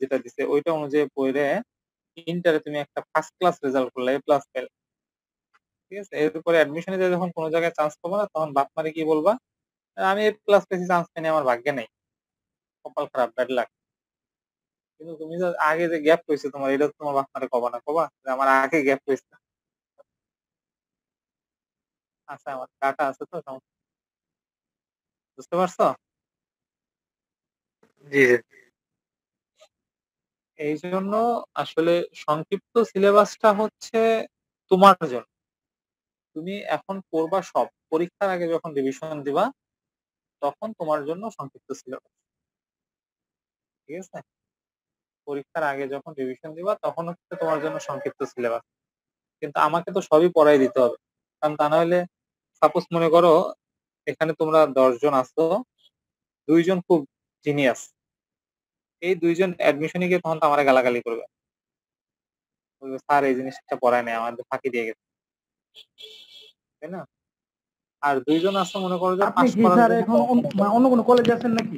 যেটা দিছে ওইটা অনুযায়ী পড়ে ইন্টারে তুমি একটা ফার্স্ট ক্লাস রেজাল্ট করলে, এ প্লাস পেলে, ঠিক আছে? এরপরে অ্যাডমিশনে যে যখন কোনো জায়গায় চান্স পাবো না, তখন বাপ মারে কি বলবা, আমি এ প্লাস পেয়েছি, চান্স পাইনি, আমার ভাগ্যে নেই, কপাল খারাপ, ব্যাড লাক। কিন্তু তুমি যে আগে যে গ্যাপ হয়েছে তোমার, এটা তো তোমার বাপ মারে কবা না, কবা যে আমার আগে গ্যাপ হয়েছে। আচ্ছা, আমার কাটা আছে তো, সমস্যা, বুঝতে পারছো? জি জি। এই জন্য আসলে সংক্ষিপ্ত সিলেবাসটা হচ্ছে তোমার জন্য। তুমি এখন পড়বা সব, পরীক্ষার আগে যখন রিভিশন দিবা তখন তোমার জন্য সংক্ষিপ্ত সিলেবাস, ঠিক আছে? পরীক্ষার আগে যখন রিভিশন দিবা তখন হচ্ছে তোমার জন্য সংক্ষিপ্ত সিলেবাস। কিন্তু আমাকে তো সবই পড়াই দিতে হবে, কারণ তা না হলে, সাপোজ মনে করো এখানে তোমরা 10 জন আছো, 2 জন খুব জিনিয়াস, এই 2 জন অ্যাডমিশনে গিয়ে তখন তো আমার গালাগালি করবে, বলবে স্যার এই জিনিসটা পড়ায় নাই, আমাদের ফাঁকি দিয়ে গেছে, তাই না? আর 2 জন আছে মনে করো যে আপনি পাশ কি করার স্যার জন্য, এখন অন্য কোনো কলেজে আছেন নাকি?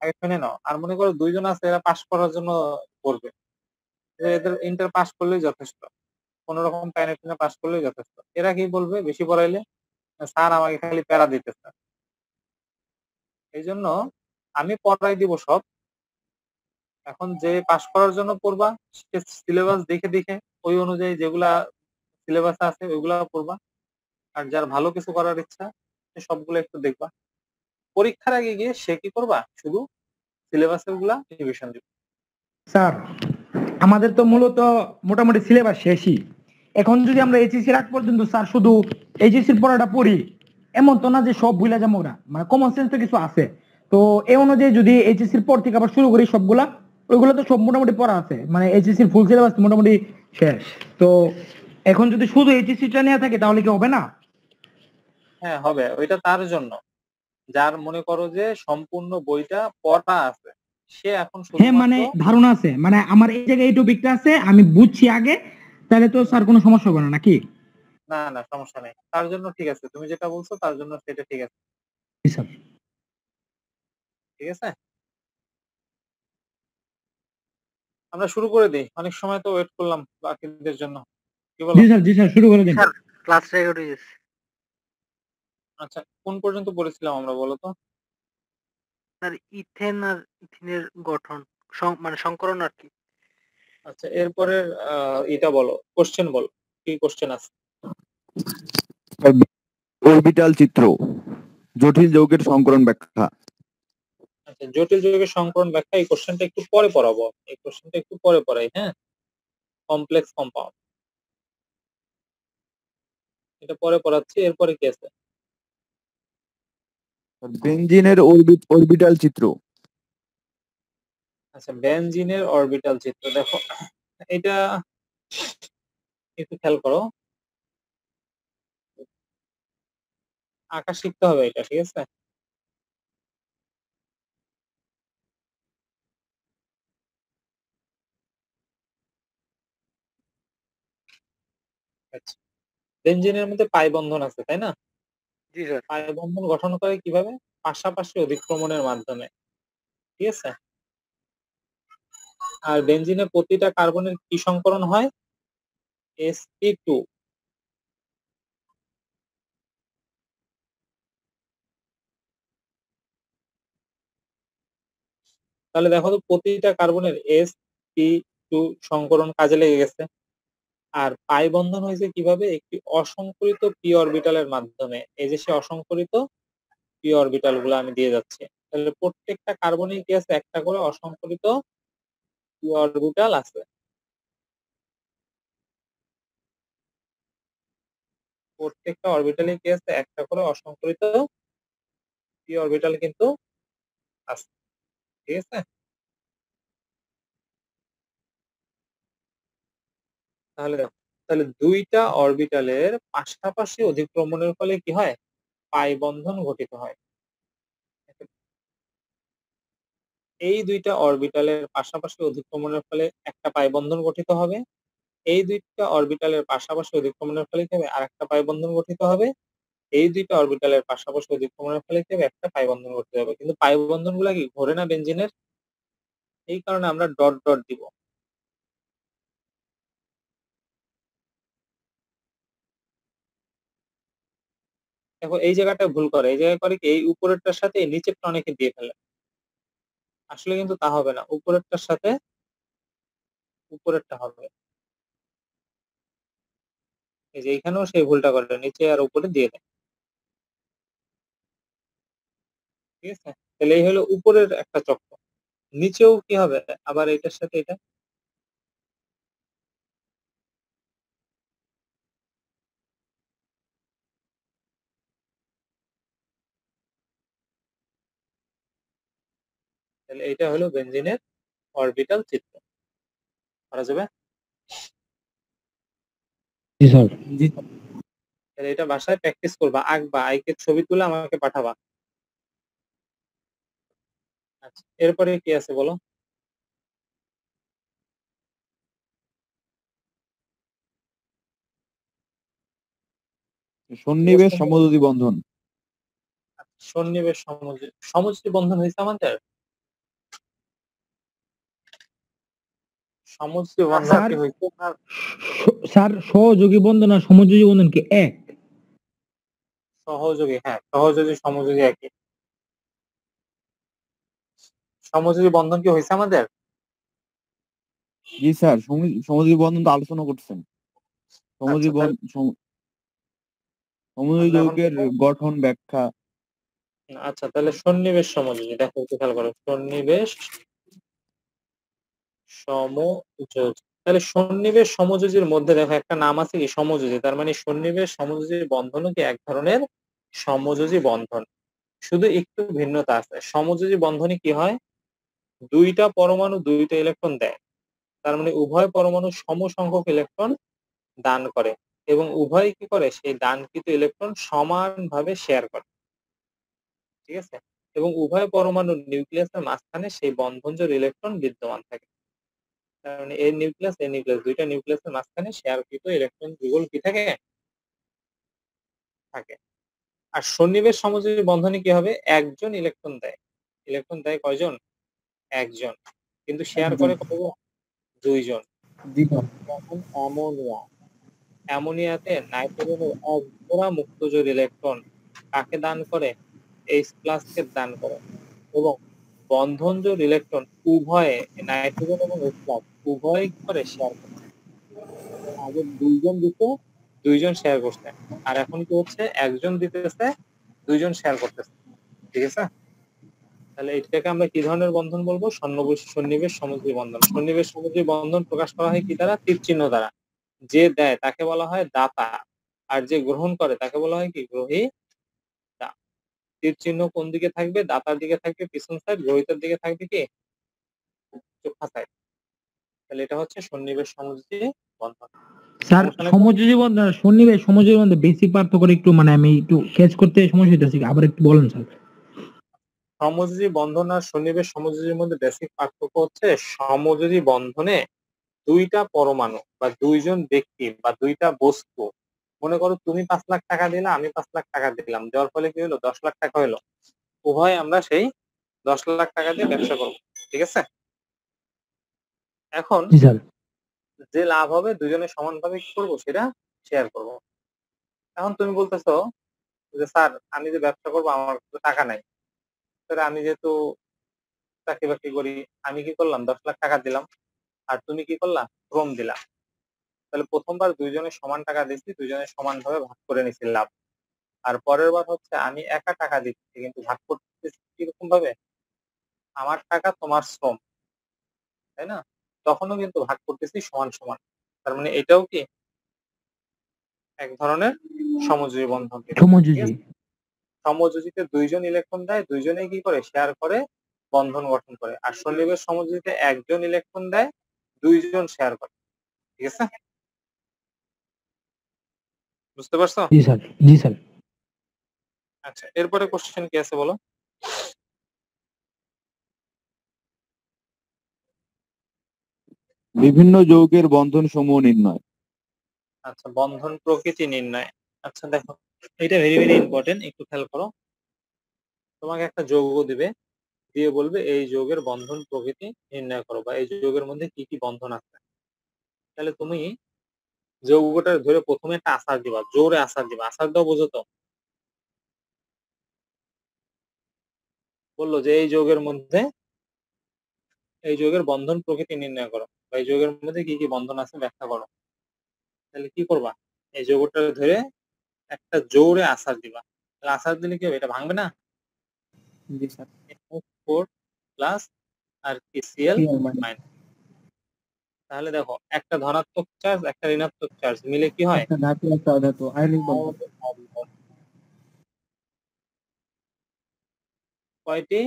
আগে শুনে নাও, আর মনে করো 2 জন আছে এরা পাশ করার জন্য পড়বে, যে এদের ইন্টার পাস করলেই যথেষ্ট, কোন রকম টাইনে টেনে পাস করলেই যথেষ্ট। এরা কি বলবে বেশি পড়াইলে, স্যার আমাকে খালি প্যারা দিতেছে। এই জন্য আমি পড়াই দিব সব, এখন যে পাস করার জন্য পড়বা সে সিলেবাস দেখে দেখে ওই অনুযায়ী যেগুলা সিলেবাস আছে ওইগুলা পড়বা, আর যার ভালো কিছু করার ইচ্ছা সে সবগুলো একটু দেখবা। পরীক্ষার আগে গিয়ে সে কি করবা, শুধু সিলেবাসের গুলা রিভিশন দিবা। স্যার আমাদের তো মূলত মোটামুটি সিলেবাস শেষই। এখন যদি আমরা এইচএসসির আগ পর্যন্ত স্যার শুধু এইচএসসির পড়াটা পড়ি, এমন তো না যে সব ভুলে যাবো ওরা, মানে কমন সেন্স তো কিছু আছে। তো এই অনুযায়ী যদি এইচএসসির পর থেকে আবার শুরু করি সবগুলা, ওইগুলো তো সব মোটামুটি পড়া আছে, মানে এইচএসসির ফুল সিলেবাস মোটামুটি শেষ। তো এখন যদি শুধু এইচএসসিটা নিয়ে থাকে তাহলে কি হবে না? হ্যাঁ হবে, ওইটা তার জন্য যার মনে করো যে সম্পূর্ণ বইটা পড়া আছে, সে এখন হ্যাঁ শুধুমাত্র, মানে ধারণা আছে, মানে আমার এই জায়গায় এই টপিকটা আছে আমি বুঝছি আগে, তাহলে তো স্যার কোনো সমস্যা হবে না নাকি? না না সমস্যা নেই, তার জন্য ঠিক আছে, তুমি যেটা বলছো তার জন্য সেটা ঠিক আছে, জি স্যার। ঠিক আছে। আমরা শুরু করে দিই, অনেক সময় তো ওয়েট করলাম বাকিদের জন্য, কি বলো? জি স্যার শুরু করে দিন। স্যার ক্লাস রেকর্ড হয়ে গেছে। আচ্ছা, কোন পর্যন্ত পড়েছিলাম আমরা বলো তো? স্যার ইথেন আর ইথিনের গঠন, মানে সংকরণ আর কি। আচ্ছা, এরপরে এটা বলো, কোশ্চেন বলো, কি কোশ্চেন আছে? অরবিটাল চিত্র, জটিল যৌগের সংকরণ ব্যাখ্যা। আচ্ছা, জটিল যৌগের সংকরণ ব্যাখ্যা, এই কোশ্চেনটা একটু পরে পড়াবো, এই কোশ্চেনটা একটু পরে পড়াই, হ্যাঁ। কমপ্লেক্স কম্পাউন্ড, এটা পরে পড়াচ্ছি। এরপরে কি আছে? বেনজিনের অরবিটাল চিত্র। আচ্ছা, বেনজিনের অরবিটাল চিত্র, দেখো এটা একটু খেয়াল করো, আঁকা শিখতে হবে এটা, ঠিক আছে? আচ্ছা, বেনজিনের মধ্যে পাই বন্ধন আছে, তাই না? জি স্যার। পাই বন্ধন গঠন করে কিভাবে? পাশাপাশি অধিক্রমণের মাধ্যমে, ঠিক আছে। আর বেনজিনে প্রতিটা কার্বনের কি সংকরণ হয়? sp2। তাহলে দেখো তো প্রতিটা কার্বনের sp2 সংকরণ কাজে লেগে গেছে। আর পাই বন্ধন হয়েছে কিভাবে? একটি অসংকরিত পি অরবিটালের মাধ্যমে। এই যে সে অসংকরিত পি অরবিটাল গুলো আমি দিয়ে যাচ্ছি, তাহলে প্রত্যেকটা কার্বনে কি আছে? একটা করে অসংকরিত পি অরবিটাল আছে। প্রত্যেকটা অরবিটালে কি আছে? একটা করে অসংকরিত পি অরবিটাল কিন্তু আছে, ঠিক আছে। তাহলে দেখো, তাহলে দুইটা অরবিটালের পাশাপাশি অধিক্রমণের ফলে কি হয়? পাই বন্ধন গঠিত হয়। এই দুইটা অরবিটালের পাশাপাশি অধিক্রমণের ফলে একটা পাই বন্ধন গঠিত হবে। এই দুইটা অরবিটালের পাশাপাশি অধিক্রমণের ফলে কি হবে? আরেকটা পাই বন্ধন গঠিত হবে। এই দুইটা অরবিটালের পাশাপাশি অধিক্রমণের ফলে কি হবে? একটা পাই বন্ধন গঠিত হবে। কিন্তু পাই বন্ধন গুলা কি ঘোরে না বেনজিনের? এই কারণে আমরা ডট ডট দিব। দেখো এই জায়গাটা ভুল করে, এই জায়গায় করে কি এই উপরেরটার সাথে এই নিচেরটা অনেকে দিয়ে ফেলে। আসলে কিন্তু তা হবে না, উপরেরটার সাথে উপরেরটা হবে। এই যে এইখানেও সেই ভুলটা করে, নিচে আর উপরে দিয়ে দেয়। ঠিক আছে, তাহলে এই হলো উপরের একটা চক্র। নিচেও কি হবে আবার এটার সাথে এটা, তাহলে এটা হলো বেনজিনের অরবিটাল চিত্র। করা যাবে? জি স্যার। তাহলে এটা বাসায় প্র্যাকটিস করবা, আঁকবা, আঁকে ছবি তুলে আমাকে পাঠাবা। আচ্ছা, এরপরে কি আছে বলো? সন্নিবেশ সমযোজী বন্ধন। সন্নিবেশ সমযোজী বন্ধন হয়েছে আমাদের। সমযোজী বন্ধন স্যার, কি হয়েছে? স্যার সহযোগী বন্ধন আর সমযোজী বন্ধন কি এক? সহযোগী, হ্যাঁ সহযোগী সমযোগী একই। সমযোজী বন্ধন কি হয়েছে আমাদের? জি স্যার, সমযোজী বন্ধন তো আলোচনা করছেন। আচ্ছা, তাহলে সমযোজী আমরা এখন যৌগের গঠন ব্যাখ্যা। আচ্ছা তাহলে সন্নিবেশ সমযোজী, দেখো একটু খেয়াল করো, সন্নিবেশ সমযোজী। তাহলে সন্নিবেশ সমযোজীর মধ্যে দেখো একটা নাম আছে কি সমযোজী, তার মানে সন্নিবেশ সমযোজী বন্ধনও কি এক ধরনের সমযোজী বন্ধন, শুধু একটু ভিন্নতা আছে। সমযোজী বন্ধনে কি হয়, দুইটা পরমাণু দুইটা ইলেকট্রন দেয়, তার মানে উভয় পরমাণু সম সংখ্যক ইলেকট্রন দান করে এবং উভয় কি করে সেই দানকৃত ইলেকট্রন সমানভাবে শেয়ার করে। ঠিক আছে, এবং উভয় পরমাণুর নিউক্লিয়াসের মাঝখানে সেই বন্ধনজোড় ইলেকট্রন বিদ্যমান থাকে। তার মানে এই নিউক্লিয়াস এই নিউক্লিয়াস দুইটা নিউক্লিয়াসের মাঝখানে শেয়ারকৃত ইলেকট্রন যুগল কি থাকে থাকে। আর সন্নিবেশ সমযোজী বন্ধনে কি হবে, একজন ইলেকট্রন দেয়। ইলেকট্রন দেয় কয়জন? একজন, কিন্তু শেয়ার করে কয়জন? দুইজন। যেমন অ্যামোনিয়া, অ্যামোনিয়াতে নাইট্রোজেনের এক জোড়া মুক্তজোড় ইলেকট্রন কাকে দান করে? এইচ প্লাস কে দান করে। এবং বন্ধনজোড় ইলেকট্রন উভয়ে নাইট্রোজেন এবং এইচ প্লাস উভয় কি করে শেয়ার করে। আগে দুইজন দিত, দুইজন শেয়ার করছে, আর এখন কি হচ্ছে একজন দিতেছে, দুইজন শেয়ার করতেছে। ঠিক আছে, তাহলে এটাকে আমরা কি ধরনের বন্ধন বলবো? সন্নিবেশ সমযোজী বন্ধন। সন্নিবেশ সমযোজী বন্ধন প্রকাশ করা হয় কি দ্বারা? তীর চিহ্ন দ্বারা। যে দেয় তাকে বলা হয় দাতা, আর যে গ্রহণ করে তাকে বলা হয় কি গ্রহীতা। তীর চিহ্ন কোন দিকে থাকবে? দাতার দিকে থাকবে পিছন সাইড, গ্রহীতার দিকে থাকবে কি চোখা সাইড। তাহলে এটা হচ্ছে সন্নিবেশ সমযোজী বন্ধন। স্যার সমস্যা নাকি? সমযোজী বন্ধন আর সন্নিবেশ সমযোজী বন্ধন বেসিক পার্থক্য একটু মানে আমি একটু ক্যাচ করতে সমস্যা হইতেছে, আবার একটু বলেন স্যার। সমযোজী বন্ধন আর সন্নিবেশ সমযোজীর মধ্যে বেসিক পার্থক্য হচ্ছে, সমযোজী বন্ধনে দুইটা পরমাণু বা দুইজন ব্যক্তি বা দুইটা বস্তু, মনে করো তুমি 5 লাখ টাকা দিলা, আমি 5 লাখ টাকা দিলাম, দেওয়ার ফলে কি হলো? 10 লাখ টাকা হলো। উভয় আমরা সেই 10 লাখ টাকা দিয়ে ব্যবসা করবো। ঠিক আছে, এখন জি স্যার। যে লাভ হবে দুজনে সমানভাবে কি করবো? সেটা শেয়ার করব। এখন তুমি বলতেছো যে স্যার আমি যে ব্যবসা করবো আমার তো টাকা নাই, স্যার আমি যেহেতু চাকরি বাকরি করি, আমি কি করলাম 10 লাখ টাকা দিলাম, আর তুমি কি করলা শ্রম দিলা, তাহলে প্রথমবার দুইজনে সমান টাকা দিচ্ছি, দুইজনে সমান ভাবে ভাগ করে নিছি লাভ। আর পরের বার হচ্ছে আমি একা টাকা দিচ্ছি কিন্তু ভাগ করতেছি কিরকম ভাবে? আমার টাকা তোমার শ্রম, তাই না? তখনও কিন্তু ভাগ করতেছি সমান সমান। তার মানে এটাও কি এক ধরনের সমযোজী বন্ধন। ঠিক সমযোজী। আছে, সমযোজীতে দুইজন ইলেকট্রন দেয়, দুইজনে কি করে শেয়ার করে বন্ধন গঠন করে। আর সন্নিবেশ সমযোজীতে একজন ইলেকট্রন দেয়, দুইজন শেয়ার করে। ঠিক আছে, বুঝতে পারছো? জি স্যার। জি স্যার। আচ্ছা, এরপরে কোশ্চেন কি আছে বলো? বিভিন্ন যৌগের বন্ধন সমূহ নির্ণয়। আচ্ছা, বন্ধন প্রকৃতি নির্ণয়। আচ্ছা দেখো, এটা ভেরি ভেরি ইম্পর্টেন্ট, একটু খেয়াল করো। তোমাকে একটা যৌগ দিবে, দিয়ে বলবে এই যৌগের বন্ধন প্রকৃতি নির্ণয় করো বা এই যৌগের মধ্যে কি কি বন্ধন আছে। তাহলে তুমি যৌগটা ধরে প্রথমে একটা আসার দিবা, জোরে আসার দিবা। আসার দাও বোঝো তো? বললো যে এই যৌগের মধ্যে এই যৌগের বন্ধন প্রকৃতি নির্ণয় করো বা এই যৌগের মধ্যে কি কি বন্ধন আছে ব্যাখ্যা করো। তাহলে কি করবা? এই যৌগটা ধরে একটা জোরে আসার দিবা। তাহলে আসার দিলে কি হবে? এটা ভাঙবে না? জি স্যার। 4 প্লাস আর কি Cl মাইনাস। তাহলে দেখো একটা ধনাত্মক চার্জ একটা ঋণাত্মক চার্জ মিলে কি হয়? একটা ধাতু একটা অধাতু আয়নিক বন্ধন। কয়টি?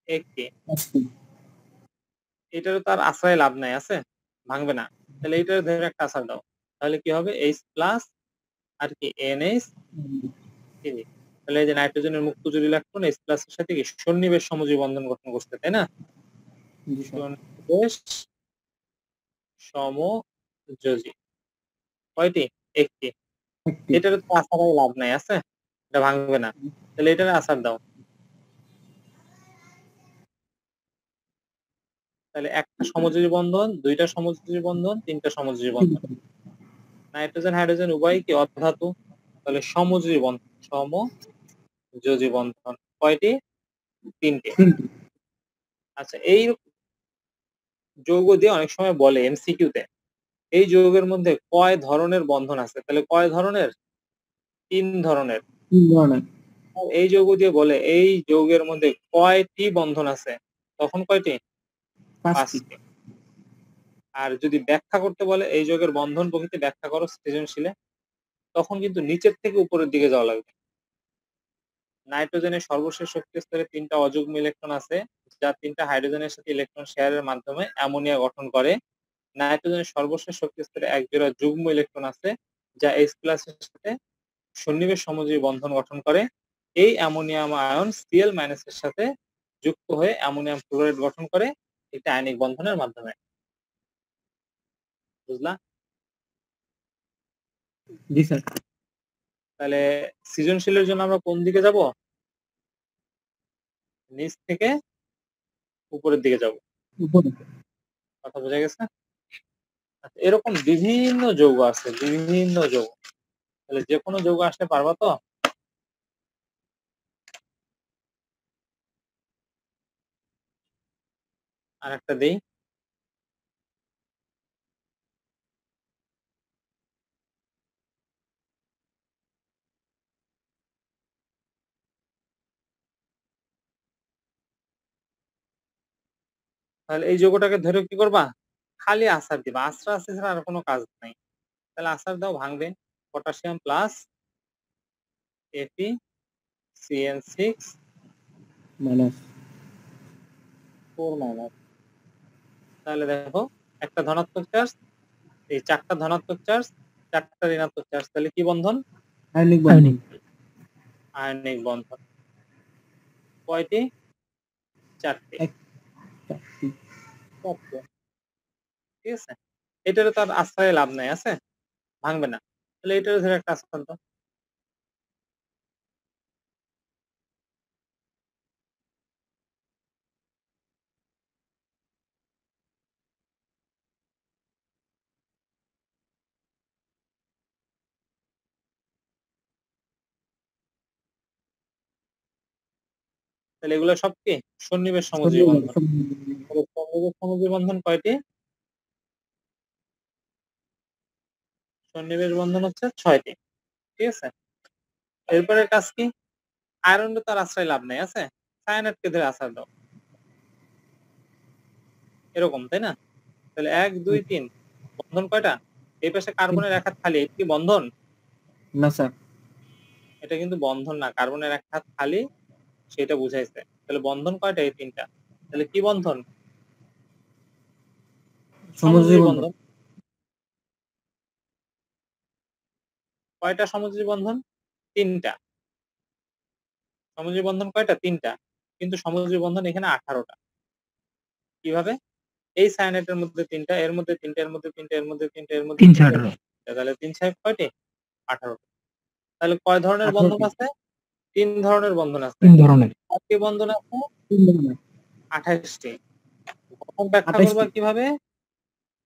একটি। একটি। এটারও তার আশ্রয় লাভ নাই, আছে? ভাঙবে না। তাহলে এইটার ধরে একটা আসার দাও। তাহলে কি হবে? H প্লাস আর কি NH3। তাহলে এই যে নাইট্রোজেনের মুক্ত জোড় ইলেকট্রন H প্লাস এর সাথে কি সন্নিবেশ সমযোজী বন্ধন গঠন করছে, তাই না? জি স্যার। সন্নিবেশ সমযোজী কয়টি? একটি। একটি। এটার তো আসারই লাভ নাই, আছে? এটা ভাঙবে না। তাহলে এটার আসার দাও। তাহলে একটা সমযোজী বন্ধন, দুইটা সমযোজী বন্ধন, তিনটা সমযোজী বন্ধন। নাইট্রোজেন হাইড্রোজেন উভয়ই কি অধাতু, তাহলে সমযোজী বন্ধন। সমযোজী বন্ধন কয়টি? তিনটি। আচ্ছা, এই যৌগ দিয়ে অনেক সময় বলে এমসিকিউ তে এই যৌগের মধ্যে কয় ধরনের বন্ধন আছে। তাহলে কয় ধরনের? 3 ধরনের। 3 ধরনের। এই যৌগ দিয়ে বলে এই যৌগের মধ্যে কয়টি বন্ধন আছে, তখন কয়টি? 5টি। 5টি। আর যদি ব্যাখ্যা করতে বলে এই যৌগের বন্ধন প্রকৃতি ব্যাখ্যা করো সৃজনশীলে, তখন কিন্তু নিচের থেকে উপরের দিকে যাওয়া লাগবে। নাইট্রোজেনের সর্বশেষ শক্তি স্তরে 3টা অযুগ্ম ইলেকট্রন আছে যা 3টা হাইড্রোজেনের সাথে ইলেকট্রন শেয়ারের মাধ্যমে অ্যামোনিয়া গঠন করে। নাইট্রোজেনের সর্বশেষ শক্তি স্তরে এক জোড়া যুগ্ম ইলেকট্রন আছে যা H প্লাসের সাথে সন্নিবেশ সমযোজী বন্ধন গঠন করে। এই অ্যামোনিয়াম আয়ন Cl মাইনাসের সাথে যুক্ত হয়ে অ্যামোনিয়াম ক্লোরাইড গঠন করে একটি আয়নিক বন্ধনের মাধ্যমে। বুঝলা? জি স্যার। তাহলে সৃজনশীলের জন্য আমরা কোন দিকে যাব? নিচ থেকে উপরের দিকে যাব। উপরে। কথা বোঝা গেছে? আচ্ছা, এরকম বিভিন্ন যৌগ আছে, বিভিন্ন যৌগ। তাহলে যে কোনো যৌগ আসতে পারবা তো? আর একটা দেই। তাহলে এই যৌগটাকে ধরে কি করবা? খালি আসার দিবা। আশ্রা আছে ছাড়া আর কোনো কাজ নাই। তাহলে আসার দাও, ভাঙবে। Potassium plus FeCN6 minus 4 minus. তাহলে দেখো একটা ধনাত্মক চার্জ, এই 4টা ধনাত্মক চার্জ, 4টা ঋণাত্মক চার্জ। তাহলে কি বন্ধন? আয়নিক বন্ধন। আয়নিক বন্ধন কয়টি? 4টি। 4টি। ঠিক আছে? এটারও তার আশ্রয়ে লাভ নাই, আছে? ভাঙবে না। তাহলে এটারও ধরে একটা আশ্রয় দাও। তাহলে এগুলো সব কি সন্নিবেশ সমযোজী বন্ধন। তাহলে সন্নিবেশ সমযোজী বন্ধন কয়টি? সন্নিবেশ বন্ধন হচ্ছে 6টি। ঠিক আছে? এরপরের কাজ কি? আয়রন তার আশ্রয় লাভ নাই, আছে? সায়ানাইডকে ধরে আশ্রয় দাও। এরকম, তাই না? তাহলে 1 2 3 বন্ধন কয়টা? এই পাশে কার্বনের এক হাত খালি, এটা কি বন্ধন? না স্যার। এটা কিন্তু বন্ধন না, কার্বনের এক হাত খালি, সেটা বুঝাইছে। তাহলে বন্ধন কয়টা? এই 3টা। তাহলে কি বন্ধন? সমযোজী বন্ধন। কয়টা সমযোজী বন্ধন? 3টা। সমযোজী বন্ধন কয়টা? 3টা। কিন্তু সমযোজী বন্ধন এখানে 18টা। কিভাবে? এই সায়ানাইডের মধ্যে 3টা, এর মধ্যে 3টা, এর মধ্যে 3টা, এর মধ্যে 3টা, এর মধ্যে 3টা। তাহলে 3 6 কয়টি? 18টা। তাহলে কয় ধরনের বন্ধন আছে? তিন ধরনের বন্ধন আছে। 3 ধরনের। কয়টি বন্ধন আছে? 3 ধরনের। 28 টি। গঠন ব্যাখ্যা 28 করবা টি। কিভাবে?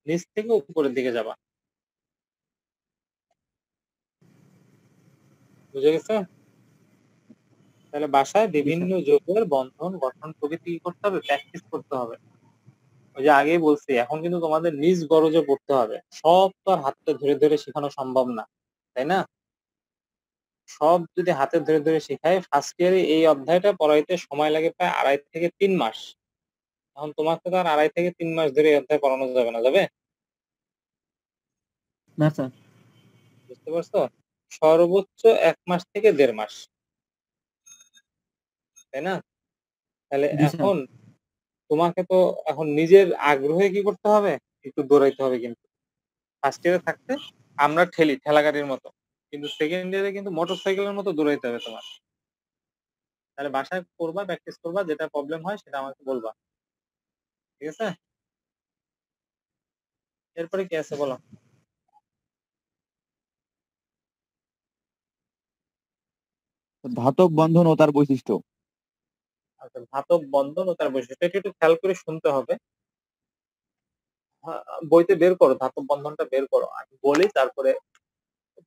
নিচ থেকে উপরের দিকে যাবা। বুঝে গেছো? তাহলে বাসায় জি বিভিন্ন স্যার। যৌগের বন্ধন গঠন প্রকৃতি কি করতে হবে? প্র্যাকটিস করতে হবে। ওই যে আগেই বলছি, এখন কিন্তু তোমাদের নিজ গরজে পড়তে হবে। সব তো আর হাতে ধরে ধরে শেখানো সম্ভব না, তাই না? সব যদি হাতে ধরে ধরে শেখায়, ফার্স্ট ইয়ারে এই অধ্যায়টা পড়াইতে সময় লাগে প্রায় 2.5 থেকে 3 মাস। এখন তোমাকে তো আর 2.5 থেকে 3 মাস ধরে এই অধ্যায় পড়ানো যাবে না, যাবে? না স্যার। বুঝতে পারছো? সর্বোচ্চ 1 মাস থেকে 1.5 মাস, তাই না? তাহলে জি স্যার। এখন তোমাকে তো এখন নিজের আগ্রহে কি করতে হবে? একটু দৌড়াইতে হবে কিন্তু। ফার্স্ট ইয়ারে থাকতে আমরা ঠেলি, ঠেলা গাড়ির মতো। কিন্তু সেকেন্ড ইয়ারে কিন্তু মোটরসাইকেলের মতো দৌড়াইতে হবে তোমার। তাহলে বাসায় করবা, প্র্যাকটিস করবা, যেটা প্রবলেম হয় সেটা আমাকে বলবা। ঠিক আছে? এরপরে কি আছে বলো? ধাতব বন্ধন ও তার বৈশিষ্ট্য। আচ্ছা, ধাতব বন্ধন ও তার বৈশিষ্ট্য। এটা একটু খেয়াল করে শুনতে হবে। বইতে বের করো, ধাতব বন্ধনটা বের করো। আমি বলি, তারপরে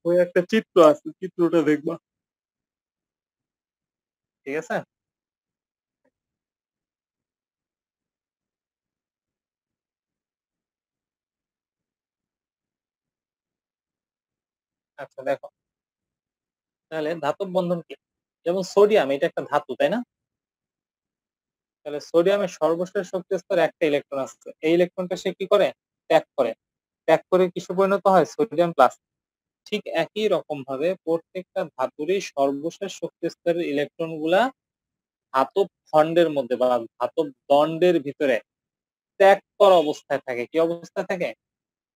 বইয়ে একটা চিত্র আছে, চিত্রটা দেখবা। ঠিক আছে? আচ্ছা দেখো, তাহলে ধাতব বন্ধন কি? যেমন সোডিয়াম, এটা একটা ধাতু, তাই না? তাহলে সোডিয়ামের সর্বশেষ শক্তি স্তরে একটা ইলেকট্রন আছে। এই ইলেকট্রনটা সে কি করে? ত্যাগ করে। ত্যাগ করে কিসে পরিণত হয়? Sodium plus. ঠিক একই রকম ভাবে প্রত্যেকটা ধাতুরই সর্বশেষ শক্তি স্তরের ইলেকট্রন গুলা ধাতব খণ্ডের মধ্যে বা ধাতব দণ্ডের ভিতরে ত্যাগ করা অবস্থায় থাকে। কি অবস্থায় থাকে?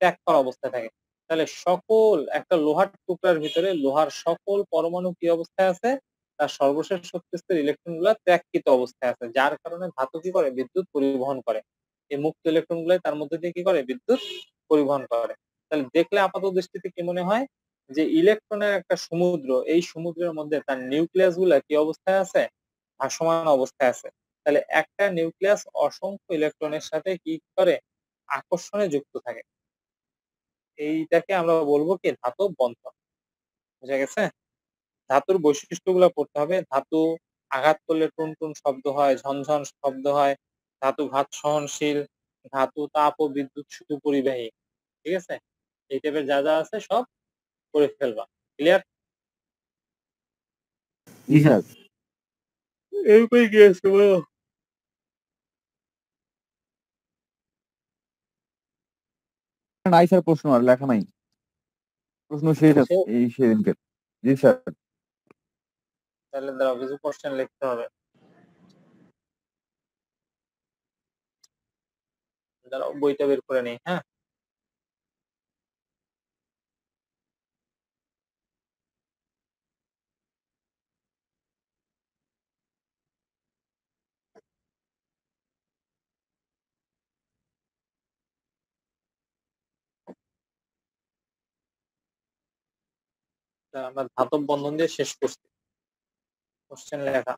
ত্যাগ করা অবস্থায় থাকে। তাহলে সকল একটা লোহার টুকরার ভিতরে লোহার সকল পরমাণু কি অবস্থায় আছে? তার সর্বশেষ শক্তি স্তরের ইলেকট্রন গুলা ত্যাগকৃত অবস্থায় আছে, যার কারণে ধাতু কি করে? বিদ্যুৎ পরিবহন করে। এই মুক্ত ইলেকট্রন গুলাই তার মধ্যে দিয়ে কি করে? বিদ্যুৎ পরিবহন করে। তাহলে দেখলে আপাত দৃষ্টিতে কি মনে হয়? যে ইলেকট্রনের একটা সমুদ্র, এই সমুদ্রের মধ্যে তার নিউক্লিয়াস গুলা কি অবস্থায় আছে? ভাসমান অবস্থায় আছে। তাহলে একটা নিউক্লিয়াস অসংখ্য ইলেকট্রনের সাথে কি করে? আকর্ষণে যুক্ত থাকে। এইটাকে আমরা বলবো কি? ধাতব বন্ধন। বুঝা গেছে? ধাতুর বৈশিষ্ট্যগুলো পড়তে হবে। ধাতু আঘাত করলে টুনটুন শব্দ হয়, ঝনঝন শব্দ হয়। ধাতু ঘাত সহনশীল। ধাতু তাপ ও বিদ্যুৎ সুপরিবাহী। ঠিক আছে? এই টাইপের যা যা আছে সব করে ফেলবা। ক্লিয়ার? জি স্যার। এরপরে কি আছে বলো? নাই স্যার, প্রশ্ন আর লেখা নাই। প্রশ্ন শেষ আছে সে এই সেদিনকে। জি স্যার। তাহলে দাঁড়াও, কিছু কোশ্চেন লিখতে হবে। দাঁড়াও, বইটা বের করে নিই, হ্যাঁ? তা আমরা ধাতব বন্ধন দিয়ে শেষ করছি। কোশ্চেন লেখা।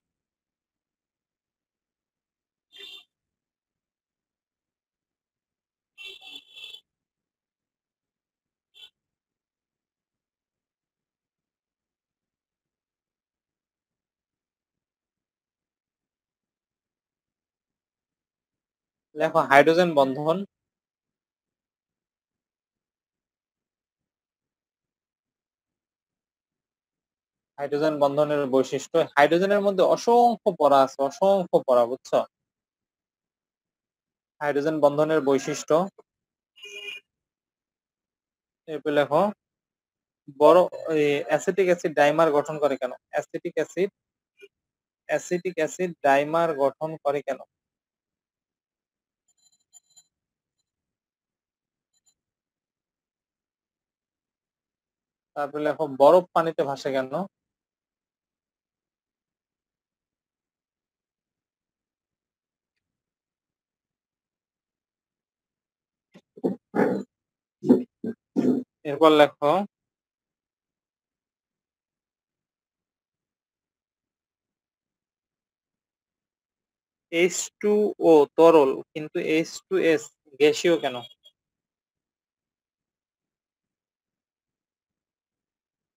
লেখো হাইড্রোজেন বন্ধন। হাইড্রোজেন বন্ধনের বৈশিষ্ট্য। হাইড্রোজেনের মধ্যে অসংখ্য পড়া আছে, অসংখ্য পড়া, বুঝছো? হাইড্রোজেন বন্ধনের বৈশিষ্ট্য। এরপর লেখো বড় অ্যাসিটিক অ্যাসিড ডাইমার গঠন করে কেন? অ্যাসিটিক অ্যাসিড ডাইমার গঠন করে কেন? তারপর লেখো বরফ পানিতে ভাসে কেন? এরপর লেখো H2O তরল কিন্তু H2S গ্যাসীয় কেন?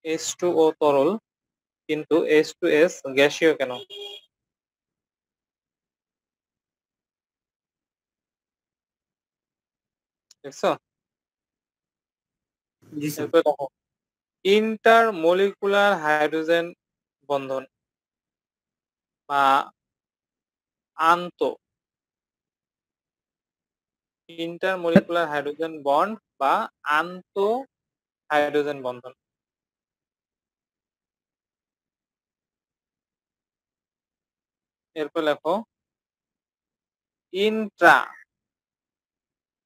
H2O তরল কিন্তু H2S গ্যাসীয় কেন? দেখছো? জি স্যার। এরপরে দেখো ইন্টারমলিকুলার হাইড্রোজেন বন্ধন বা আন্ত ইন্টারমলিকুলার হাইড্রোজেন বন্ড বা আন্ত হাইড্রোজেন বন্ধন। এরপর লেখো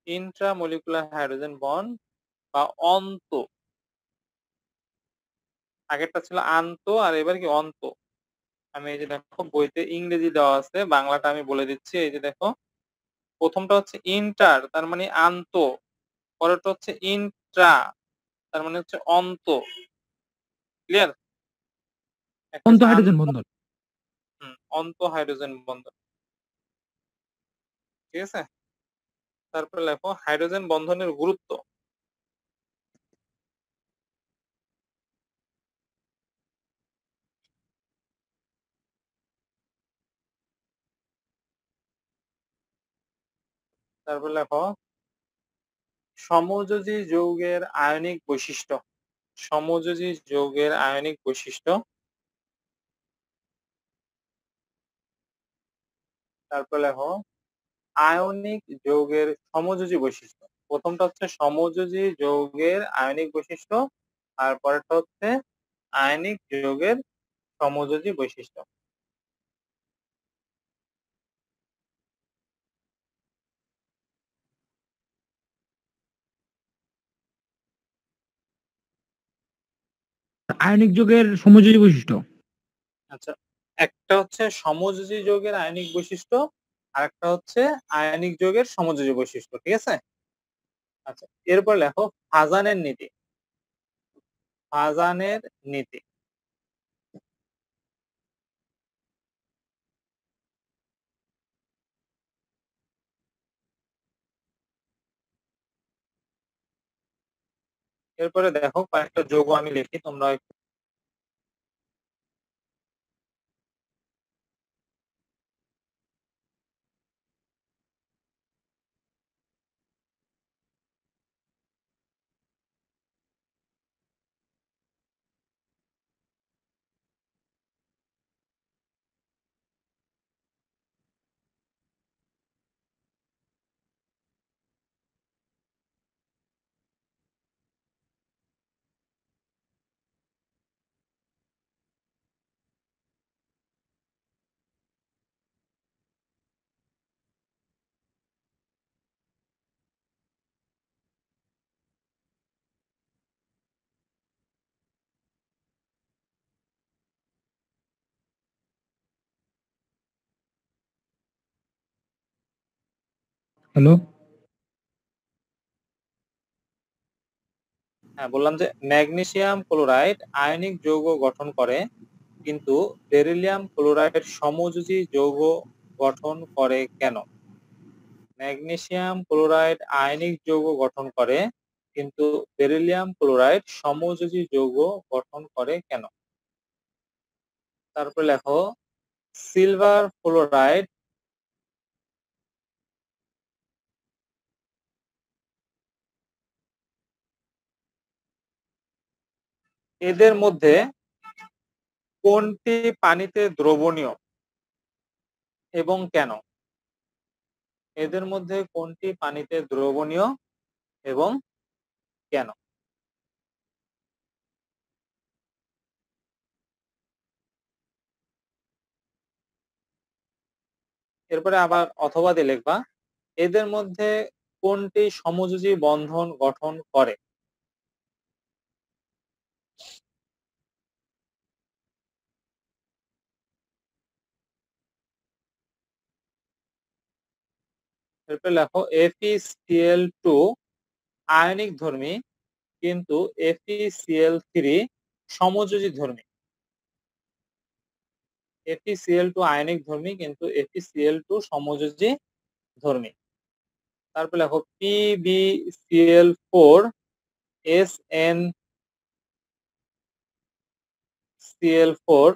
ইন্ট্রামলিকুলার হাইড্রোজেন বন্ড বা অন্ত। আগেরটা ছিল আন্ত আর এবার কি অন্ত। আমি এই যে দেখো বইতে ইংরেজি দেওয়া আছে, বাংলাটা আমি বলে দিচ্ছি। এই যে দেখো প্রথমটা হচ্ছে ইন্টার তার মানে আন্ত, পরেরটা হচ্ছে ইন্ট্রা তার মানে হচ্ছে অন্ত। ক্লিয়ার? অন্ত হাইড্রোজেন বন্ধন। অন্ত হাইড্রোজেন বন্ধন। ঠিক আছে, তারপরে লেখো হাইড্রোজেন বন্ধনের গুরুত্ব। তারপর লেখো সমযোজী যৌগের আয়নিক বৈশিষ্ট্য। সমযোজী যৌগের আয়নিক বৈশিষ্ট্য। তারপর লেখো আয়নিক যৌগের সমযোজী বৈশিষ্ট্য। প্রথমটা হচ্ছে সমযোজী যৌগের আয়নিক বৈশিষ্ট্য আর পরেরটা হচ্ছে আয়নিক যৌগের সমযোজী বৈশিষ্ট্য। আয়নিক যৌগের সমযোজী বৈশিষ্ট্য। আচ্ছা, একটা হচ্ছে সমযোজী যৌগের আয়নিক বৈশিষ্ট্য আর একটা হচ্ছে আয়নিক যৌগের সমযোজী বৈশিষ্ট্য। ঠিক আছে, আচ্ছা এরপর লেখো ফাজানের নীতি। ফাজানের নীতি। এরপরে দেখো কয়েকটা যৌগ আমি লিখি, তোমরা হ্যালো, বললাম যে ম্যাগনেসিয়াম ক্লোরাইড আয়নিক যৌগ গঠন করে কিন্তু বেরিলিয়াম ক্লোরাইড সমযোজী যৌগ গঠন করে কেন? ম্যাগনেসিয়াম ক্লোরাইড আয়নিক যৌগ গঠন করে কিন্তু বেরিলিয়াম ক্লোরাইড সমযোজী যৌগ গঠন করে কেন? তারপর লেখো সিলভার ফ্লোরাইড এদের মধ্যে কোনটি পানিতে দ্রবণীয় এবং কেন? এদের মধ্যে কোনটি পানিতে দ্রবণীয় এবং কেন? এরপরে আবার অথবা দিয়ে লিখবা এদের মধ্যে কোনটি সমযোজী বন্ধন গঠন করে? এরপরে লেখো FeCl2 আয়নিক ধর্মী কিন্তু FeCl3 সমযোজী ধর্মী। FeCl2 আয়নিক ধর্মী কিন্তু FeCl2 সমযোজী ধর্মী। তারপর লেখো PbCl4 SnCl4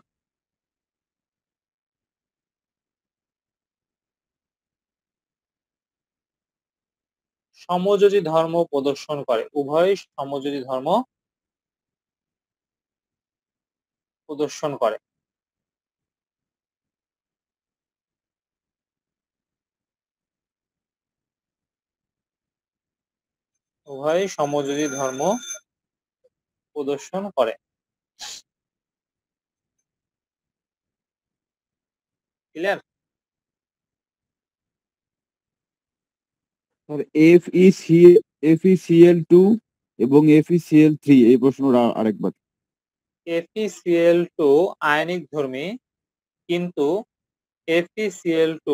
সমযোজী ধর্ম প্রদর্শন করে। উভয়ই সমযোজী ধর্ম প্রদর্শন করে। উভয়ই সমযোজী ধর্ম প্রদর্শন করে। ক্লিয়ার? স্যার FeCl2 এবং FeCl3 এই প্রশ্নটা আরেকবার। FeCl2 আয়নিক ধর্মী কিন্তু FeCl3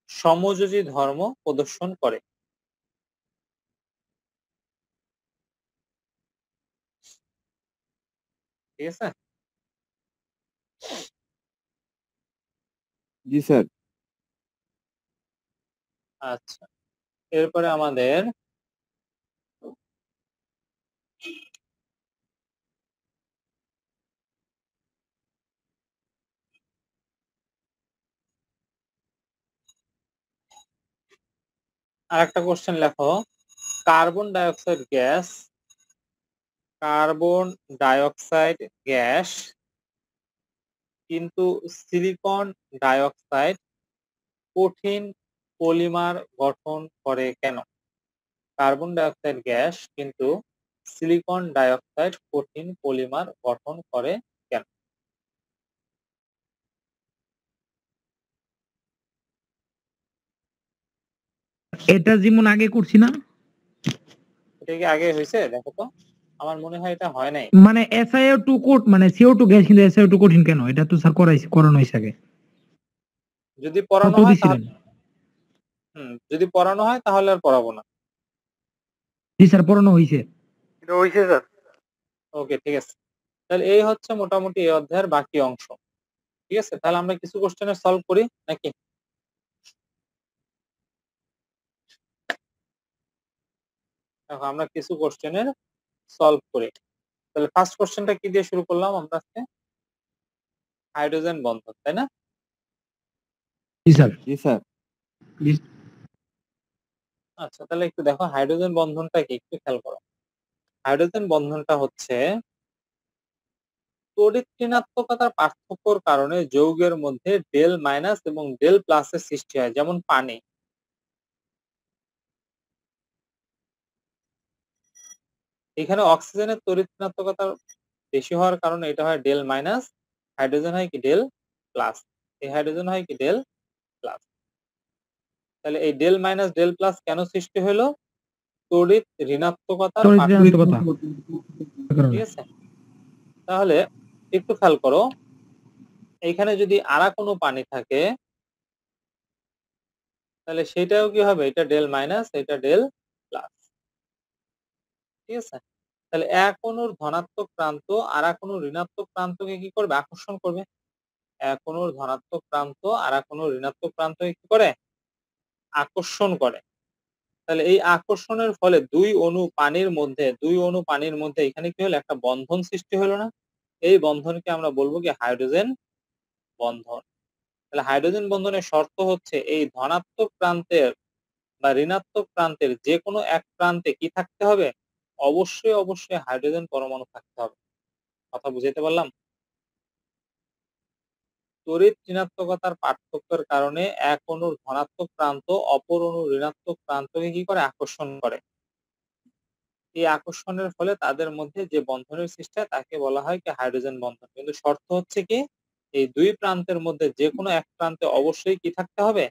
সমযোজী ধর্ম প্রদর্শন করে। ঠিক আছে? জি স্যার। আচ্ছা, এরপরে আমাদের আরেকটা কোশ্চেন লেখো। কার্বন ডাইঅক্সাইড গ্যাস কিন্তু সিলিকন ডাইঅক্সাইড কঠিন পলিমার গঠন করে কেন? কার্বন ডাইঅক্সাইড গ্যাস কিন্তু সিলিকন ডাইঅক্সাইড কঠিন পলিমার গঠন করে কেন? এটা যেমন আগে করছি না, এটা কি আগে হয়েছে? দেখো তো, আমার মনে হয় এটা হয় নাই। মানে SiO2 কোট মানে CO2 গ্যাস কিন্তু SiO2 কঠিন কেন? এটা তো স্যার করানো হয়েছে আগে। যদি পড়ানো কত হয় দিছিলেন? তাহলে যদি পড়ানো হয় তাহলে আর পড়াবো না। জি স্যার, পড়ানো হয়েছে। এটা হইছে স্যার। ওকে, ঠিক আছে। তাহলে এই হচ্ছে মোটামুটি এই অধ্যায়ের বাকি অংশ। ঠিক আছে, তাহলে আমরা কিছু কোশ্চেনের সলভ করি নাকি? দেখো, আমরা কিছু কোশ্চেনের সলভ করি। তাহলে ফার্স্ট কোশ্চেনটা কি দিয়ে শুরু করলাম আমরা আজকে? হাইড্রোজেন বন্ধন, তাই না? জি স্যার। জি স্যার। আচ্ছা, তাহলে একটু দেখো হাইড্রোজেন বন্ধনটা কি, একটু খেয়াল করো। হাইড্রোজেন বন্ধনটা হচ্ছে তড়িৎ ঋণাত্মকতার পার্থক্যর কারণে যৌগের মধ্যে ডেল মাইনাস এবং ডেল প্লাসের সৃষ্টি হয়, যেমন পানি। এখানে অক্সিজেনের তড়িৎ ঋণাত্মকতা বেশি হওয়ার কারণে এটা হয় ডেল মাইনাস, হাইড্রোজেন হয় কি ডেল প্লাস, এই হাইড্রোজেন হয় কি ডেল প্লাস। তাহলে এই ডেল মাইনাস ডেল প্লাস কেন সৃষ্টি হলো? তড়িৎ ঋণাত্মকতার তড়িৎ পার্থক্য। ঋণাত্মকতা ঠিক আছে, তাহলে একটু খেয়াল করো, এইখানে যদি আরা কোনো পানি থাকে তাহলে সেটাও কি হবে? এটা ডেল মাইনাস, এটা ডেল প্লাস। ঠিক আছে, তাহলে এক অণুর ধনাত্মক প্রান্ত আরেক অণুর ঋণাত্মক প্রান্তকে কি করবে? আকর্ষণ করবে। এক অণুর ধনাত্মক প্রান্ত আরেক অণুর ঋণাত্মক প্রান্তকে কি করে? আকর্ষণ করে। তাহলে এই আকর্ষণের ফলে দুই অণু পানির মধ্যে এখানে কি হলো? একটা বন্ধন সৃষ্টি হলো না? এই বন্ধনকে আমরা বলবো কি? হাইড্রোজেন বন্ধন। তাহলে হাইড্রোজেন বন্ধনের শর্ত হচ্ছে এই ধনাত্মক প্রান্তের বা ঋণাত্মক প্রান্তের যে কোনো এক প্রান্তে কি থাকতে হবে? অবশ্যই হাইড্রোজেন পরমাণু থাকতে হবে। কথা বুঝাইতে পারলাম? তড়িৎ ঋণাত্মকতার পার্থক্যের কারণে এক অণুর ধনাত্মক প্রান্ত অপর অণুর ঋণাত্মক প্রান্তকে কি করে? আকর্ষণ করে। এই আকর্ষণের ফলে তাদের মধ্যে যে বন্ধনের সৃষ্টি হয় তাকে বলা হয় কি? হাইড্রোজেন বন্ধন। কিন্তু শর্ত হচ্ছে কি? এই দুই প্রান্তের মধ্যে যে কোনো এক প্রান্তে অবশ্যই কি থাকতে হবে?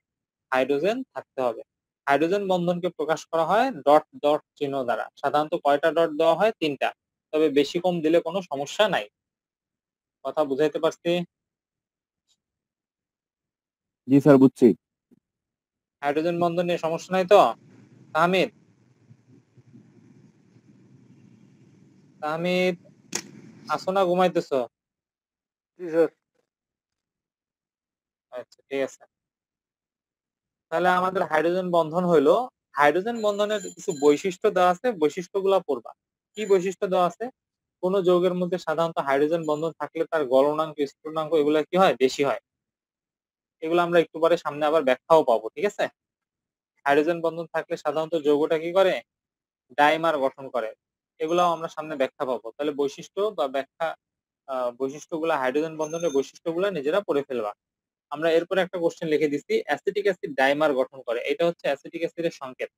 হাইড্রোজেন থাকতে হবে। হাইড্রোজেন বন্ধনকে প্রকাশ করা হয় ডট ডট চিহ্ন দ্বারা। সাধারণত কয়টা ডট দেওয়া হয়? 3টা। তবে বেশি কম দিলে কোনো সমস্যা নাই। কথা বুঝাইতে পারছি? জি স্যার, বুঝছি। হাইড্রোজেন বন্ধন নিয়ে সমস্যা নাই তো? তাহমিদ, তাহমিদ, আসো না ঘুমাইতেছো? জি স্যার। আচ্ছা ঠিক আছে। তাহলে আমাদের হাইড্রোজেন বন্ধন হইলো, হাইড্রোজেন বন্ধনের কিছু বৈশিষ্ট্য দেওয়া আছে, বৈশিষ্ট্যগুলা পড়বা। কি বৈশিষ্ট্য দেওয়া আছে? কোন যৌগের মধ্যে সাধারণত হাইড্রোজেন বন্ধন থাকলে তার গলনাঙ্ক, স্ফুটনাঙ্ক এগুলা কি হয়? বেশি হয়। এগুলো আমরা একটু পরে সামনে আবার ব্যাখ্যাও পাবো, ঠিক আছে? হাইড্রোজেন বন্ধন থাকলে সাধারণত যৌগটা কি করে? ডাইমার গঠন করে। এগুলাও আমরা সামনে ব্যাখ্যা পাবো। তাহলে বৈশিষ্ট্য বা ব্যাখ্যা, বৈশিষ্ট্যগুলা, হাইড্রোজেন বন্ধনের বৈশিষ্ট্যগুলা নিজেরা পড়ে ফেলবা। আমরা এরপরে একটা কোশ্চেন লিখে দিচ্ছি, অ্যাসিটিক অ্যাসিড ডাইমার গঠন করে। এটা হচ্ছে অ্যাসিটিক অ্যাসিডের সংকেত।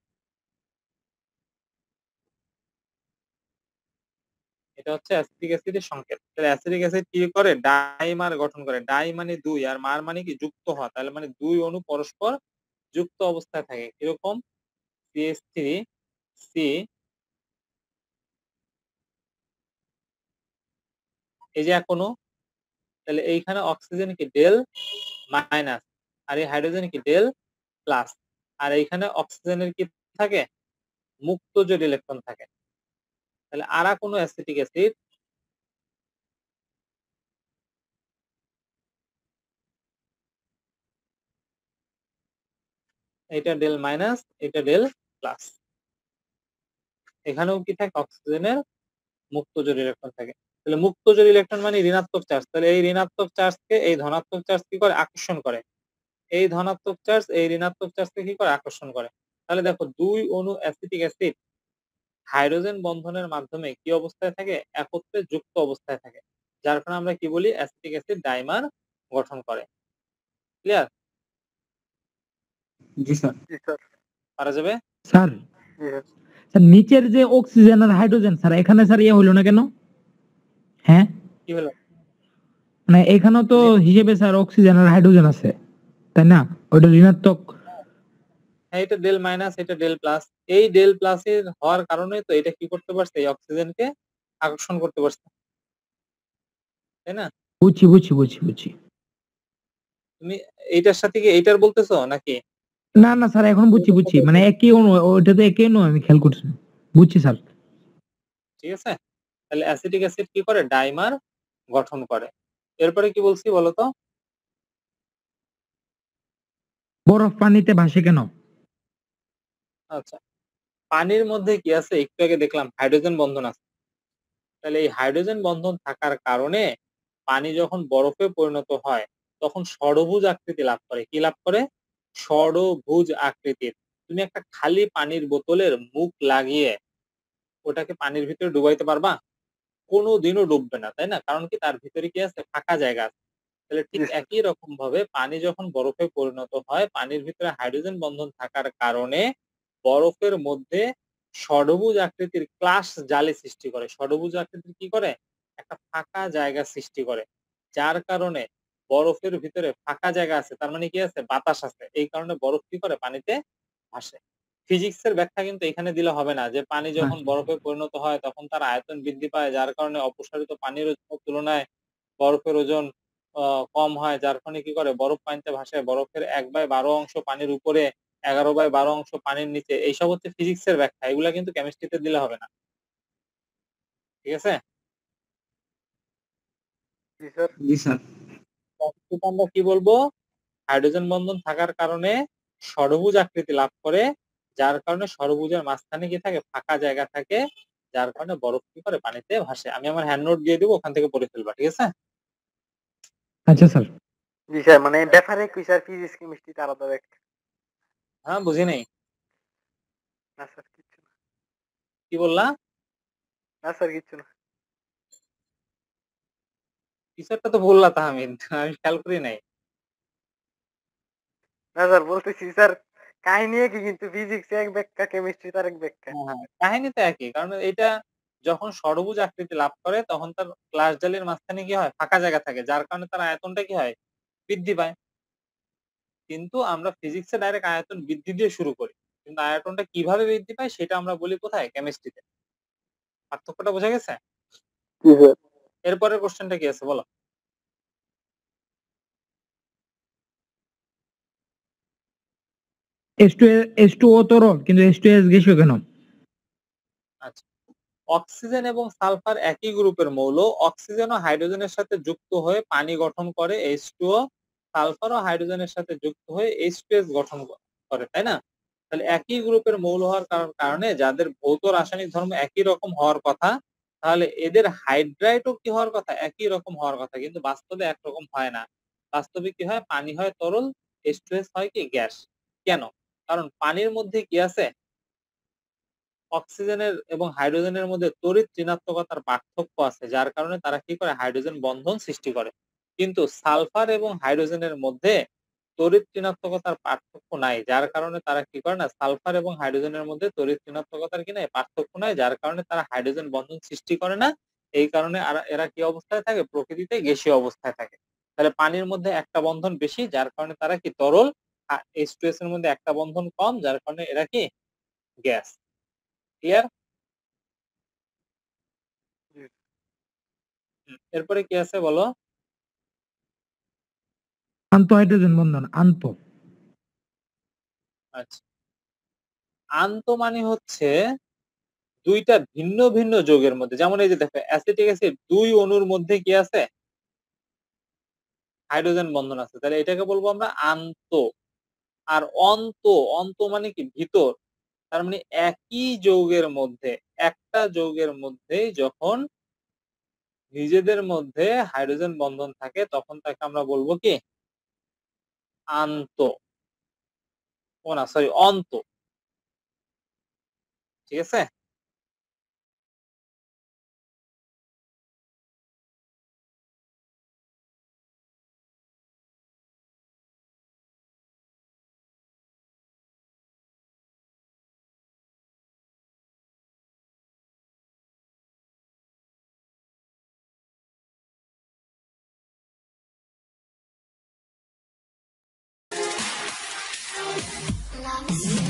এটা হচ্ছে অ্যাসিটিক অ্যাসিডের সংকেত। তাহলে অ্যাসিটিক অ্যাসিড কি করে? ডাইমার গঠন করে। ডাই মানে ২ আর মার মানে কি? যুক্ত হওয়া। তাহলে মানে ২ অণু পরস্পর যুক্ত অবস্থায় থাকে। কিরকম? CH3 C, এই যে এক অণু, তাহলে এইখানে অক্সিজেন কি? ডেল মাইনাস, আর এই হাইড্রোজেন কি? Del plus. আর এইখানে অক্সিজেনের কি থাকে? মুক্ত জোড় ইলেকট্রন থাকে। তাহলে আরা কোনো অ্যাসিটিক অ্যাসিড এটা ডেল মাইনাস, এটা ডেল প্লাস। এখানেও কি থাকে? অক্সিজেনের মুক্ত জোড় ইলেকট্রন থাকে। তাহলে মুক্ত জোড় ইলেকট্রন মানে ঋণাত্মক চার্জ। তাহলে এই ঋণাত্মক চার্জকে এই ধনাত্মক চার্জ কি করে? আকর্ষণ করে। এই ধনাত্মক চার্জ এই ঋণাত্মক চার্জকে কি করে? আকর্ষণ করে। তাহলে দেখো, ২ অণু অ্যাসিটিক অ্যাসিড হাইড্রোজেন বন্ধনের মাধ্যমে কি অবস্থায় থাকে? একত্রে যুক্ত অবস্থায় থাকে। যার কারণে আমরা কি বলি? অ্যাসিটিক অ্যাসিড ডাইমার গঠন করে। ক্লিয়ার? জি স্যার। জি স্যার। পারা যাবে? স্যার, জি স্যার। স্যার নিচের যে অক্সিজেন আর হাইড্রোজেন স্যার, এখানে স্যার ইয়ে হইলো না কেন? হ্যাঁ, কি হলো? মানে এখানেও তো বুঝি? হিসেবে স্যার অক্সিজেন আর হাইড্রোজেন আছে, তাই না? ওটা ঋণাত্মক। হ্যাঁ, এটা ডেল মাইনাস, এটা ডেল প্লাস। এই ডেল প্লাস এর হওয়ার কারণে তো এটা কি করতে পারছে? এই অক্সিজেনকে আকর্ষণ করতে পারছে, তাই না? বুঝছি বুঝছি বুঝছি বুঝছি। তুমি এইটার সাথে কি এইটার বলতেছো নাকি? না না স্যার, এখন বুঝছি বুঝছি, মানে একই অণু, ওইটা তো একই অণু, আমি খেয়াল করছি। বুঝছি স্যার। ঠিক আছে? তাহলে অ্যাসিটিক অ্যাসিড কি করে? ডাইমার গঠন করে। এরপরে কি বলছি বলো তো? বরফ পানিতে ভাসে কেন? আচ্ছা, পানির মধ্যে কি আছে? একটু আগে দেখলাম হাইড্রোজেন বন্ধন আছে। তাহলে এই হাইড্রোজেন বন্ধন থাকার কারণে পানি যখন বরফে পরিণত হয় তখন ষড়ভুজ আকৃতি লাভ করে। কি লাভ করে? ষড়ভুজ আকৃতির। তুমি একটা খালি পানির বোতলের মুখ লাগিয়ে ওটাকে পানির ভিতরে ডুবাইতে পারবা? কোনোদিনও ডুববে না, তাই না? কারণ কি? তার ভিতরে কি আছে? ফাঁকা জায়গা আছে। তাহলে ঠিক জি স্যার। একই রকম ভাবে পানি যখন বরফে পরিণত হয়, পানির ভিতরে হাইড্রোজেন বন্ধন থাকার কারণে বরফের মধ্যে ষড়ভুজ আকৃতির ক্লাস জালি সৃষ্টি করে। ষড়ভুজ আকৃতির কি করে? একটা ফাঁকা জায়গা সৃষ্টি করে। যার কারণে বরফের ভিতরে ফাঁকা জায়গা আছে, তার মানে কি আছে? বাতাস আছে। এই কারণে বরফ কি করে? পানিতে ভাসে। ফিজিক্সের ব্যাখ্যা কিন্তু এখানে দিলে হবে না যে পানি যখন আচ্ছা। বরফে পরিণত হয় তখন তার আয়তন বৃদ্ধি পায়, যার কারণে অপসারিত পানির ওজনের তুলনায় বরফের ওজন কম হয়, যার কারণে কি করে? বরফ পানিতে ভাসে। বরফের 1/12 অংশ পানির উপরে, 11/12 অংশ পানির নিচে। এইসব হচ্ছে ফিজিক্সের ব্যাখ্যা। এগুলা কিন্তু কেমিস্ট্রিতে দিলে হবে না। ঠিক আছে? জি স্যার। জি স্যার। কেমিস্ট্রিতে আমরা কি বলবো? হাইড্রোজেন বন্ধন থাকার কারণে ষড়ভুজ আকৃতি লাভ করে, যার কারণে ষড়ভুজের মাঝখানে কি থাকে? ফাঁকা জায়গা থাকে, যার কারণে বরফ কি করে? পানিতে ভাসে। আমি আমার হ্যান্ড নোট দিয়ে দিব, ওখান থেকে পড়ে ফেলবা। ঠিক আছে? আচ্ছা স্যার। জি স্যার, মানে ব্যাপারে কি স্যার, ফিজিক্স কেমিস্ট্রিতে আলাদা ব্যাখ্যা? হ্যাঁ, বুঝি নাই। না স্যার, কিচ্ছু না। কি বললা? না স্যার, কিচ্ছু না। কিছু একটা তো বললা তাহমিদ, আমি খেয়াল করি নাই। না স্যার, বলতেছি স্যার, কাহিনী একই কিন্তু ফিজিক্স এক ব্যাখ্যা, কেমিস্ট্রি তার এক ব্যাখ্যা। হ্যাঁ, হ্যাঁ, কাহিনী তো একই। কারণ এটা যখন ষড়ভুজ আকৃতি লাভ করে তখন তার ক্লাস জালির মাঝখানে কি হয়? ফাঁকা জায়গা থাকে, যার কারণে তার আয়তনটা কি হয়? বৃদ্ধি পায়। কিন্তু আমরা ফিজিক্সে ডাইরেক্ট আয়তন বৃদ্ধি দিয়ে শুরু করি। কিন্তু আয়তনটা কিভাবে বৃদ্ধি পায় সেটা আমরা বলি কোথায়? কেমিস্ট্রিতে। পার্থক্যটা বোঝা গেছে? জি স্যার। এরপরের কোশ্চেনটা কি আছে বলো? H2O তরল, কিন্তু H2S গ্যাসীয় কেন? আচ্ছা, অক্সিজেন এবং সালফার একই গ্রুপের মৌল, অক্সিজেন ও হাইড্রোজেনের সাথে যুক্ত হয়ে পানি গঠন করে H2O, সালফার ও হাইড্রোজেনের সাথে যুক্ত হয়ে H2S গঠন করে, তাই না? তাহলে একই গ্রুপের মৌল হওয়ার কারণে যাদের ভৌত রাসায়নিক ধর্ম একই রকম হওয়ার কথা, তাহলে এদের হাইড্রাইটও কি হওয়ার কথা, একই রকম হওয়ার কথা, কিন্তু বাস্তবে একরকম হয় না। বাস্তবে কি হয়, পানি হয় তরল, H2S হয় কি গ্যাস। কেন? কারণ পানির মধ্যে কি আছে, অক্সিজেনের এবং হাইড্রোজেনের মধ্যে তড়িৎ ঋণাত্মকতার পার্থক্য আছে, যার কারণে তারা কি করে, হাইড্রোজেন বন্ধন সৃষ্টি করে। কিন্তু সালফার এবং হাইড্রোজেনের মধ্যে তড়িৎ ঋণাত্মকতার পার্থক্য নাই, যার কারণে তারা কি করে না, সালফার এবং হাইড্রোজেনের মধ্যে তড়িৎ ঋণাত্মকতার কি নাই, পার্থক্য নাই, যার কারণে তারা হাইড্রোজেন বন্ধন সৃষ্টি করে না। এই কারণে এরা কি অবস্থায় থাকে, প্রকৃতিতে গ্যাসীয় অবস্থায় থাকে। তাহলে পানির মধ্যে একটা বন্ধন বেশি, যার কারণে তারা কি তরল, আর H2S এর মধ্যে একটা বন্ধন কম, যার কারণে এরা কি গ্যাস। ক্লিয়ার? এরপরে কি আছে বলো? আন্ত হাইড্রোজেন বন্ধন, আন্ত। আচ্ছা, আন্ত মানে হচ্ছে দুইটা ভিন্ন ভিন্ন যৌগের মধ্যে, যেমন এই যে দেখো অ্যাসিটিক অ্যাসিড, দুই অণুর মধ্যে কি আছে, হাইড্রোজেন বন্ধন আছে, তাহলে এটাকে বলবো আমরা আন্ত। আর অন্ত, অন্ত মানে কি ভিতর, তার মানে একই যৌগের মধ্যে, একটা যৌগের মধ্যে যখন নিজেদের মধ্যে হাইড্রোজেন বন্ধন থাকে, তখন তাকে আমরা বলবো কি আন্ত, ও না সরি অন্ত। ঠিক আছে। Love is